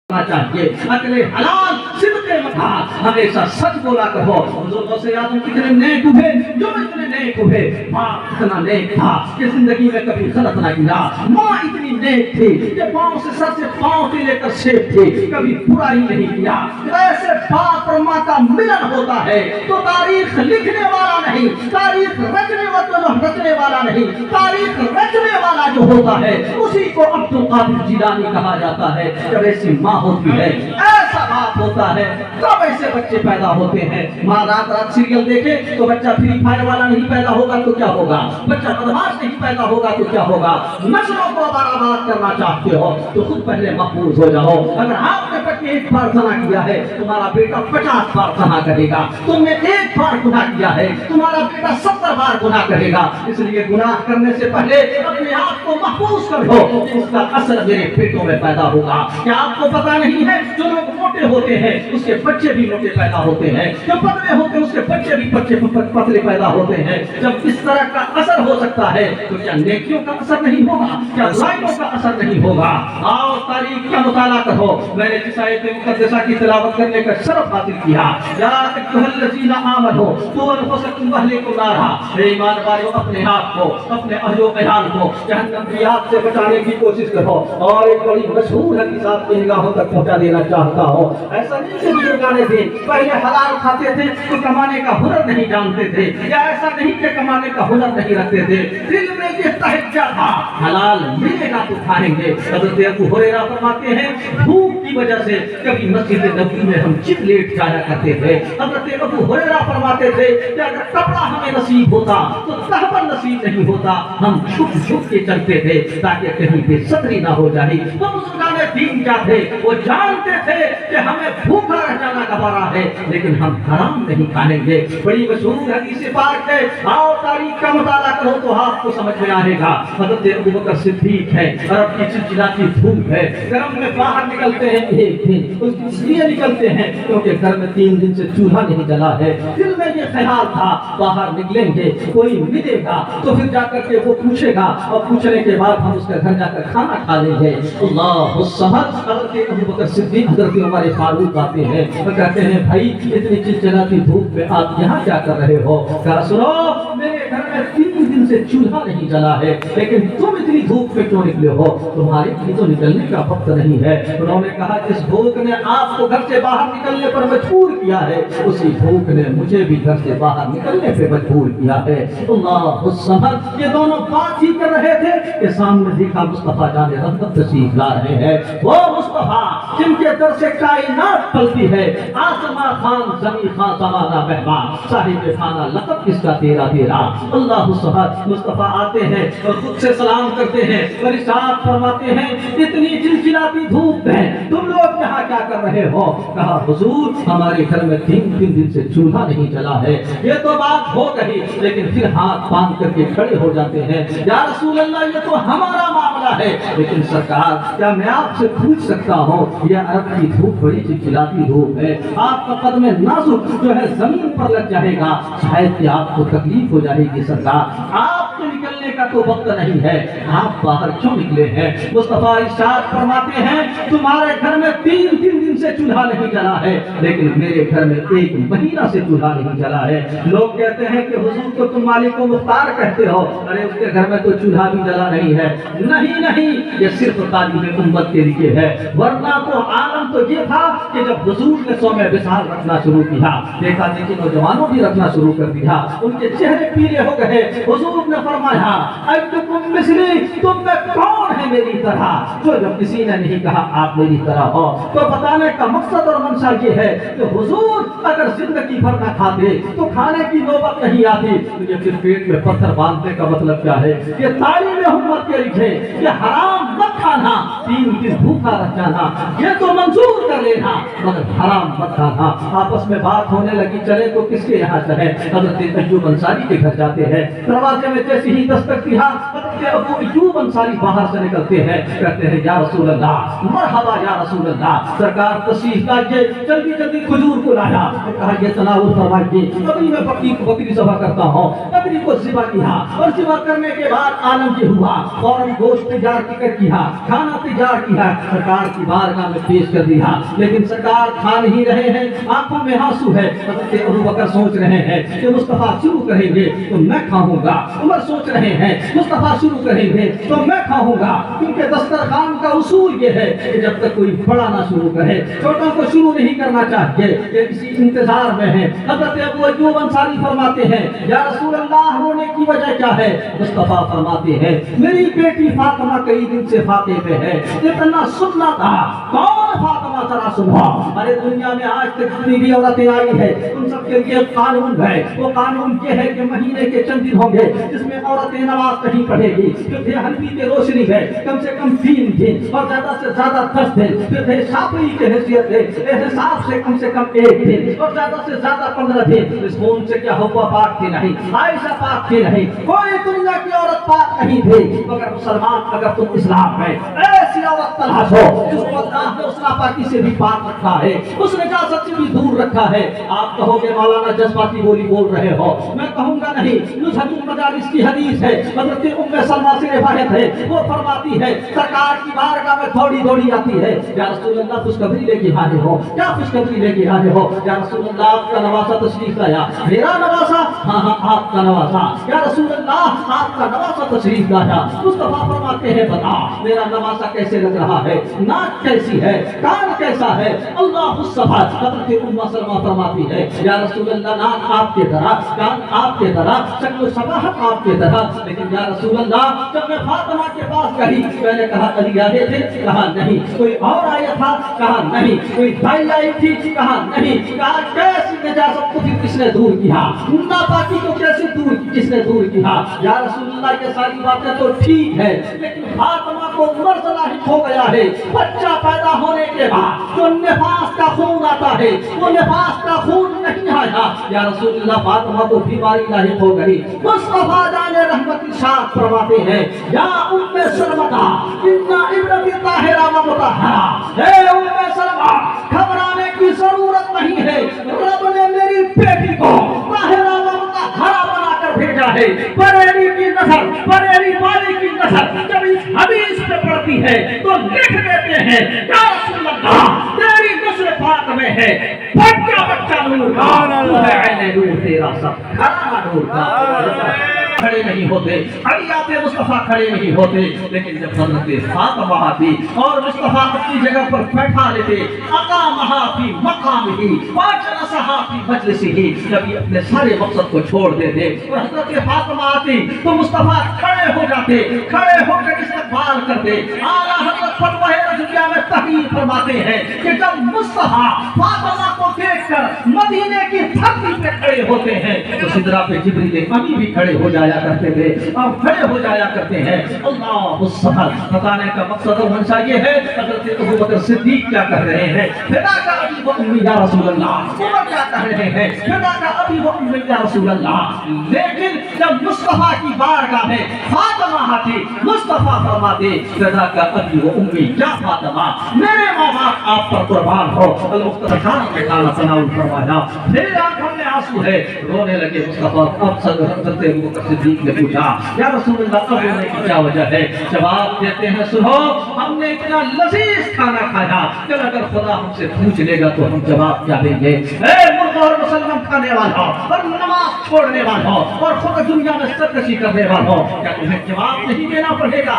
چاہیے اکلے حلال صدق متا ہمیشہ سچ بولا کرو. حضور سے آدم کتنے نیک ہوئے, جو اتنے نیک ہوئے. ماں اتنا نیک تھا کہ زندگی میں کبھی غلط نہ کیا. ماں اتنی نیک تھی کہ پاؤں سے سر سے پاؤں سے لے کر شیپ تھی, کبھی برا ہی نہیں کیا. ایسے باپ اور ماں کا ملن ہوتا ہے تو تاریخ لکھنے والا نہیں, تاریخ رچنے والا نہیں, تاریخ رچنے والا جو ہوتا ہے اسی کو عبد القادر جیلانی کہا جاتا ہے. جب ایسی ماں ہوتی ہے, ایسا باپ ہوتا ہے, تب ایسے بچے پیدا ہوتے ہیں. ماں رات رات سیریل دیکھے تو بچہ فری فائر والا نہیں پیدا ہوگا تو کیا ہوگا, بچہ بدماش نہیں پیدا ہوگا تو کیا ہوگا. نسلوں کو برباد کرنا چاہتے ہو تو خود پہلے محفوظ ہو جاؤ. اگر آپ نے بچے ایک بار گناہ کیا ہے, تمہارا بیٹا 50 بار گناہ کرے گا. تم نے ایک بار گناہ کیا ہے, تمہارا بیٹا 70 بار گناہ کرے گا. اس لیے گناہ کرنے سے پہلے اپنے آپ کو محفوظ کر دو, اس کا اثر میرے بیٹوں میں پیدا ہوگا. کیا آپ کو پتا نہیں ہے جو لوگ موٹے ہوتے ہیں اس کے بچے بھی موٹے پیدا ہوتے ہیں, جو پتلے ہوتے ہیں اس کے بچے بھی پتلے پیدا ہوتے ہیں. جب اس طرح کا اثر ہو سکتا ہے تو کیا نیکیوں کا اثر نہیں ہوگا, کیا برائیوں کا اثر نہیں ہوگا. آؤ تاریخ کا مطالعہ کرو. میں نے جس آیت مقدسہ کی تلاوت کرنے کا شرف حاصل کیا, یا ایھا الذین آمنوا قوا انفسکم واہلیکم نارا, اے ایمان والو اپنے آپ کو, اپنے اہل و عیال کو جہنم کی آگ سے بچانے کی کوشش کرو. اور ایک بڑی مشہور حدیث آپ کی نگاہوں تک پہنچا دینا چاہتا ہوں. ایسا نہیں کہ بزرگان دین پہلے حلال کھاتے تھے تو کمانے کا ہنر نہیں جانتے تھے, یا ایسا نہیں کہ کمانے کا ہنر نہیں رکھتے تھے. دل میں یہ تہجہ تھا حلال ملے گا تو کھائیں گے. حضرت ابو ہریرہ فرماتے ہیں بھوک کی وجہ سے کبھی مسجد نبوی میں ہم چپ لیٹ جایا کرتے تھے. حضرت ابو ہریرہ فرماتے تھے کہ اگر کپڑا ہمیں نصیب ہوتا تو تہبر نصیب نہیں ہوتا, ہم چھپ چھپ کے چلتے تھے تاکہ کہیں بے ستری نہ ہو جائے. وہ بزرگان دین کیا تھے, وہ جانتے تھے کہ ہمیں بھوکا رہ جانا گوارا ہے لیکن ہم حرام نہیں کھائیں گے. بڑی مشہور حدیث پاک ہے, آؤ تاریخ کا مطالعہ کرو تو آپ کو سمجھ میں آئے گا. حضرت ابوبکر صدیق ہے, عرب کی چلچلاتی دھوپ ہے, گرم میں باہر نکلتے ہیں. ایک دن اس لیے نکلتے ہیں کیونکہ گھر میں 3 دن سے چولہا نہیں جلا ہے. دل میں یہ خیال تھا باہر نکلیں گے کوئی ملے گا تو پھر جا کر کے وہ پوچھے گا, اور پوچھنے کے بعد ہم اس کے گھر جا کر کھانا کھا لیں گے. اللہ الصمد. حضرت ابوبکر صدیق حضرت عمر فاروق آتے ہیں اور کہتے ہیں بھائی اتنی چلچلاتی دھوپ میں آپ یہاں کیا کر رہے ہو. کہا سنو, میرے گھر میں 3 دن سے چولہا نہیں جلا ہے لیکن تم اتنی دھوپ میں کیوں نکلے ہو, تمہاری بھی تو نکلنے کا وقت نہیں ہے. انہوں نے کہا جس بھوک نے آپ کو گھر سے باہر نکلنے پر مجبور کیا ہے اسی بھوک نے مجھے بھی گھر سے باہر نکلنے پہ مجبور کیا ہے. اللہ الصمد. یہ دونوں بات ہی کر رہے تھے کہ سامنے دیکھا مصطفیٰ جان رحمت تشریف لا رہے ہیں. وہ مصطفیٰ جن کے در سے کائنات پلتی ہے, آسماں خان زمین خان زمانہ مہمان, صاحب خانہ لقب کس کا تیرا تیرا. اللہ الصمد. مصطفیٰ آتے ہیں اور خود سے سلام کرتے ہیں اور ارشاد فرماتے ہیں اتنی چلچلاتی دھوپ ہے تم لوگ یہاں کیا کر رہے ہو. کہا حضور ہمارے گھر میں 3 دن سے چولہا نہیں جلا ہے. یہ تو بات ہو گئی, لیکن پھر ہاتھ باندھ کر کے کھڑے ہو جاتے ہیں, یا رسول اللہ یہ تو ہمارا معاملہ ہے, لیکن سرکار کیا میں آپ سے پوچھ سکتا ہوں یہ عرب کی دھوپ بڑی چلچلاتی دھوپ ہے, آپ کا قدم نازک جو ہے زمین پر لگ جائے گا, شاید کہ آپ کو تکلیف ہو جائے گی. سرکار آپ کے نکلنے کا تو وقت نہیں ہے, آپ باہر کیوں نکلے ہیں. مصطفیٰ ارشاد فرماتے ہیں تمہارے گھر میں 3 دن سے چولہا نہیں جلا ہے لیکن میرے گھر میں 1 مہینہ سے چولہا نہیں جلا ہے. لوگ کہتے ہیں کہ حضور کو تم مالک و مختار کہتے ہو, ارے اس کے گھر میں تو چولہا بھی جلا نہیں ہے. نہیں, یہ صرف تعلیم امت کے لیے ہے, ورنہ تو عالم تو یہ تھا کہ جب حضور نے صوم وصال رکھنا شروع کیا, دیکھا کہ نوجوانوں بھی رکھنا شروع کر دیا, ان کے چہرے پیلے ہو گئے. حضور نے فرمایا ایتکم مثلی, تم میں کون ہے میری طرح. جو جب کسی نے نہیں کہا آپ میری طرح ہو تو بتانے کا مقصد اور منشا یہ ہے کہ حضور اگر زندگی بھر نہ کھاتے تو کھانے کی نوبت نہیں آتی. تو یہ پھر پیٹ میں پتھر باندھنے کا مطلب کیا ہے. یہ تعلیم امت کے لیے یہ حرام مت کھانا, 3 دن بھوکا رہ جانا یہ تو منظور کر لینا, مگر حرام مت کھانا. آپس میں بات ہونے لگی چلے تو کس کے یہاں چلے. حضرت ایوب انصاری کے گھر جاتے ہیں, دروازے میں جیسے ہی دستک کیا حضرت ابو ایوب انصاری باہر سے نکلتے ہیں, کہتے ہیں یا رسول اللہ, مرحبا یا رسول اللہ. سرکار تشریف لائیے، جلدی جلدی کھجور کو لایا، کہا یہ تناول فرمائیے، ابھی میں بکری ذبح کرتا ہوں، بکری کو ذبح کیا، اور ذبح کرنے کے بعد عالم یہ ہوا، فوراً گوشت تیار کیا، کھانا تیار کیا، سرکار کی بارگاہ میں پیش کر دیا، لیکن سرکار کھا نہیں رہے ہیں، آنکھوں میں آنسو ہے۔ حضرت ابوبکر سوچ رہے ہیں کہ مصطفیٰ شروع کریں گے تو میں کھاؤں گا، عمر سوچ رہے ہیں مصطفیٰ شروع کریں گے تو میں کھاؤں گا، کیونکہ دسترخوان کا اصول یہ ہے کہ جب تک کوئی بڑا نہ شروع کرے چھوٹوں کو شروع نہیں کرنا چاہیے، کہ کسی انتظار میں ہے۔ حضرت ابو ایوب انصاری فرماتے ہیں یا رسول اللہ رونے کی وجہ کیا ہے؟ مصطفیٰ فرماتے ہیں میری بیٹی فاطمہ کئی دن سے فاتح پہ ہے، اتنا سننا تھا، کون فاطمہ ذرا سنو، ارے دنیا میں آج تک جتنی بھی عورتیں آئی ہے ان سب کے لیے قانون ہے، وہ قانون یہ ہے کہ مہینے کے چند دن ہوں گے جس میں عورتیں نماز نہیں پڑھے گی، پھر حنفی کی روشنی ہے کم سے کم 3 دن اور زیادہ سے زیادہ 10 دن، پھر شافعی کی حیثیت ہے احتساب سے کم 1 دن اور زیادہ سے زیادہ 15 دن۔ اس خون سے کیا حوا پاک تھی نہیں، عائشہ پاک تھی نہیں، کوئی دنیا کی عورت پاک نہیں تھی، مگر مسلمان اگر تم اسلام میں ایسی عورت تلاش ہو جس کو اللہ نے اس ناپاکی سے بھی پاک رکھا ہے، اس نجاست سے بھی دور رکھا ہے۔ آپ کہو گے مولانا جذباتی بولی بول رہے ہو، میں کہوں گا نہیں، نزہت المجالس کی حدیث ہے، حضرت ام سلمہ سے روایت ہے، وہ فرماتی ہے سرکار کی بارگاہ میں تھوڑی دوڑی آتی ہے، یا رسول اللہ خوشخبری لے کے آئے ہو، کیا خوشخبری لے کے آئے ہو؟ یا رسول اللہ آپ کا نواسا تشریف لایا، میرا نواسا؟ ہاں ہاں آپ کا نواسا۔ یا رسول اللہ آپ کا نواسا تشریف لایا، مصطفیٰ فرماتے ہیں بتا میرا نواسا کیسے لگ رہا ہے، ناک کیسی ہے، کان کیسا ہے؟ اللہ الصمد۔ حضرت ام سلمہ فرماتی ہے یا رسول اللہ ناک آپ کی طرح، کان آپ کی طرح، شکل و شباہت آپ کی طرح، لیکن یا رسول اللہ جب میں فاطمہ کے پاس گئی میں نے کہا علی آئے تھے؟ کہا نہیں۔ کوئی اور آیا تھا؟ کہا نہیں۔ کوئی بھائی آئی تھی؟ کہا نہیں۔ کہا کیسی نجاست کو کس نے دور کیا، ناپاکی کو کیسے دور کس نے دور کیا؟ یا رسول اللہ یہ ساری باتیں تو ٹھیک ہے، لیکن فاطمہ کو مرض لاحق ہو گیا ہے، بچہ پیدا ہونے کے بعد جو نفاس کا خون آتا ہے وہ نفاس کا خون نہیں آیا۔ یا رسول اللہ فاطمہ کو بیماری لاحق ہو گئی۔ مصطفیٰ جان رحمت ارشاد فرماتے ہیں یا ام سلمہ ان ابنتی طاہرہ و مطہرہ، اے ام سلمہ گھبرانے کی ضرورت نہیں ہے، رب نے میری بیٹی کو طاہرہ و مطہرہ بنا کر بھیجا ہے۔ بریلی کی نسل، بریلی والی کی نسل جب اس حدیث پہ پڑتی ہے تو لکھ دیتے ہیں یا رسول اللہ تیری نسل پاک میں ہے بچہ بچہ نور کا، عین نور تیرا سب گھرانہ نور کا۔ کھڑے نہیں ہوتے، علیات مصطفیٰ کھڑے نہیں ہوتے، لیکن جب حضرت فاطمہ آتی اور مصطفیٰ اپنی جگہ پر بیٹھا لیتے، اقامہا فی مقامہ واجلسہا فی مجلسہ، جب یہ اپنے سارے مقصد کو چھوڑ دیتے اور حضرت فاطمہ آتی تو مصطفیٰ کھڑے ہو جاتے، کھڑے ہو کر استقبال کرتے۔ اعلیٰ حضرت فتوح رضویہ میں تحریر فرماتے ہیں کہ جب مصطفیٰ فاطمہ کو دیکھ کر مدینے کی دھرتی پہ کھڑے ہوتے ہیں تو سدرہ پہ جبریل امی بھی کھڑے ہو جایا کرتے تھے اور کھڑے ہو جایا کرتے ہیں۔ اللہ الصمد۔ بتانے کا مقصد اور منشا یہ ہے حضرت ابوبکر صدیق کیا کہہ رہے ہیں، فدا کا ابی و امی یا رسول اللہ، عمر کیا کہہ رہے ہیں، فدا کا ابی و امی یا رسول اللہ۔ لیکن جب مصطفیٰ کی بارگاہ میں فاطمہ آتی مصطفیٰ فرماتے فدا کا ابی و امی یا فاطمہ، میرے ماں باپ آپ پر قربان ہو۔ المختار خان میں کھانا تناول فرمایا، پھر آنکھوں میں آنسو ہے، رونے لگے مصطفیٰ۔ اب حضرت ابوبکر صدیق نے پوچھا یا رسول اللہ اب رونے کی کیا وجہ ہے؟ جواب دیتے ہیں سنو، ہم نے اتنا لذیذ کھانا کھایا کہ اگر خدا ہم سے پوچھ لے گا تو ہم جواب کیا دیں گے؟ اے مرغ اور مسلم کھانے والوں اور نماز چھوڑنے والوں اور خود دنیا میں سرکشی کرنے والوں، کیا تمہیں جواب نہیں دینا پڑے گا؟